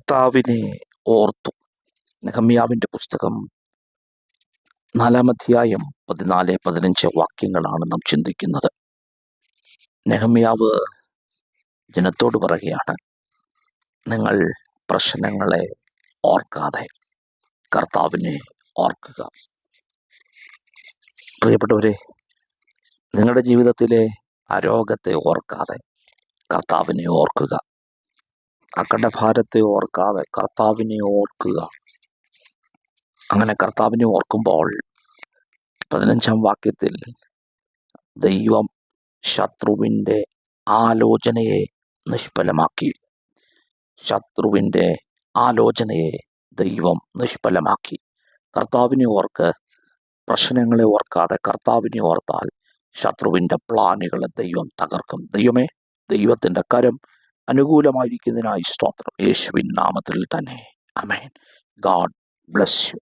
കർത്താവിനെ ഓർത്തു. നെഹമ്യാവിൻ്റെ പുസ്തകം 4-ാം അധ്യായം 14-15 വാക്യങ്ങളാണ് നാം ചിന്തിക്കുന്നത്. നെഹമ്യാവ് ജനത്തോട് പറയുകയാണ്, നിങ്ങൾ പ്രശ്നങ്ങളെ ഓർക്കാതെ കർത്താവിനെ ഓർക്കുക. പ്രിയപ്പെട്ടവരെ, നിങ്ങളുടെ ജീവിതത്തിലെ ആ രോഗത്തെ ഓർക്കാതെ കർത്താവിനെ ഓർക്കുക. ആ കടഭാരത്തെ ഓർക്കാതെ കർത്താവിനെ ഓർക്കുക. അങ്ങനെ കർത്താവിനെ ഓർക്കുമ്പോൾ 15-ാം വാക്യത്തിൽ ദൈവം ശത്രുവിൻ്റെ ആലോചനയെ നിഷ്ഫലമാക്കി. ശത്രുവിൻ്റെ ആലോചനയെ ദൈവം നിഷ്ഫലമാക്കി. കർത്താവിനെ ഓർക്ക്. പ്രശ്നങ്ങളെ ഓർക്കാതെ കർത്താവിനെ ഓർത്താൽ ശത്രുവിൻ്റെ പ്ലാനുകളെ ദൈവം തകർക്കും. ദൈവമേ, ദൈവത്തിൻ്റെ കരം അനുകൂലമായിരിക്കുന്നതിനായി സ്തോത്രം. യേശുവിൻ നാമത്തിൽ തന്നെ. ആമേൻ. God bless U.